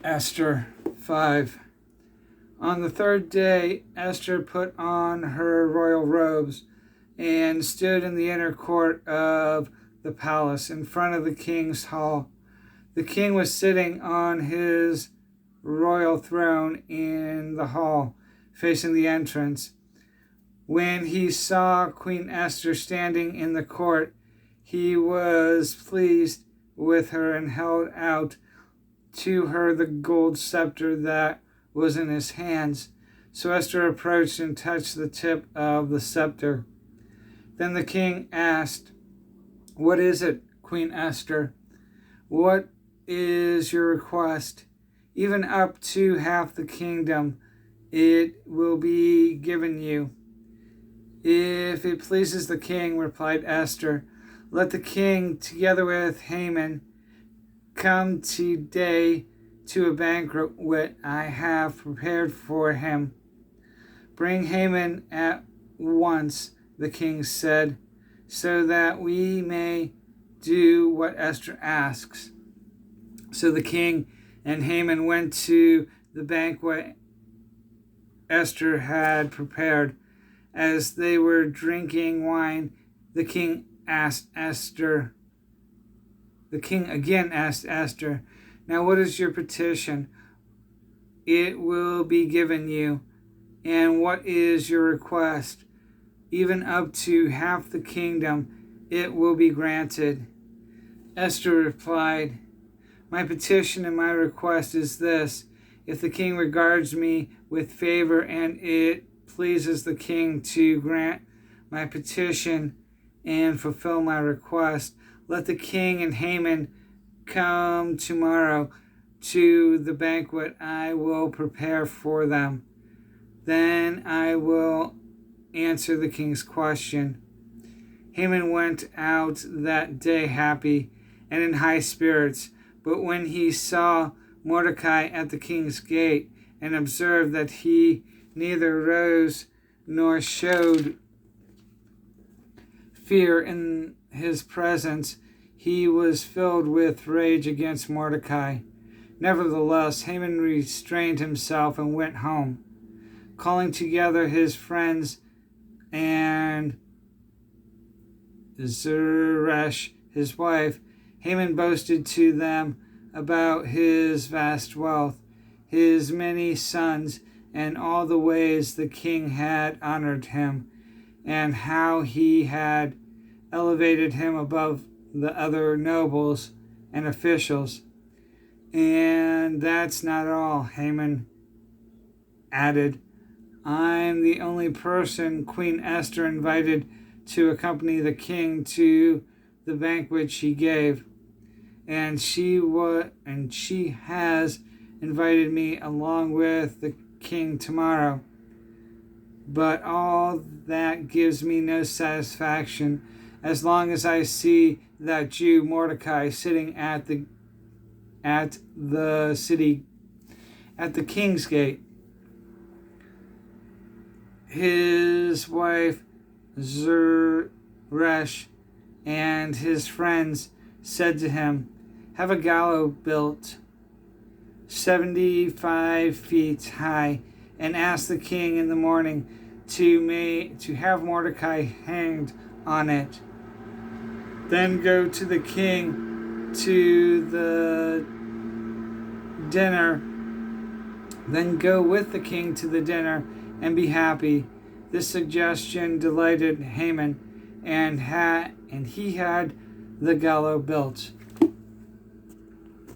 Esther 5. On the third day, Esther put on her royal robes and stood in the inner court of the palace in front of the king's hall. The king was sitting on his royal throne in the hall, facing the entrance. When he saw Queen Esther standing in the court, he was pleased with her and held out to her the gold scepter that was in his hands. So Esther approached and touched the tip of the scepter. Then the king asked, "What is it, Queen Esther? What is your request? Even up to half the kingdom, it will be given you." "If it pleases the king," replied Esther, "let the king, together with Haman, come today to a banquet I have prepared for him." "Bring Haman at once," the king said, "so that we may do what Esther asks." So the king and Haman went to the banquet Esther had prepared. As they were drinking wine, the king again asked Esther, "Now what is your petition? It will be given you. And what is your request? Even up to half the kingdom, it will be granted." Esther replied, "My petition and my request is this: if the king regards me with favor and it pleases the king to grant my petition and fulfill my request, let the king and Haman come tomorrow to the banquet I will prepare for them. Then I will answer the king's question." Haman went out that day happy and in high spirits, but when he saw Mordecai at the king's gate and observed that he neither rose nor showed fear in his presence, he was filled with rage against Mordecai. Nevertheless, Haman restrained himself and went home. Calling together his friends and Zeresh, his wife, Haman boasted to them about his vast wealth, his many sons, and all the ways the king had honored him, and how he had elevated him above the other nobles and officials. "And that's not all," Haman added. "I'm the only person Queen Esther invited to accompany the king to the banquet she gave, and she has invited me along with the king tomorrow. But all that gives me no satisfaction as long as I see that Jew Mordecai sitting at the king's gate." His wife Zeresh and his friends said to him, "Have a gallows built 75 feet high, and ask the king in the morning to have Mordecai hanged on it. Then go to the king to the dinner. Then go with the king to the dinner and be happy." This suggestion delighted Haman, and he had the gallows built.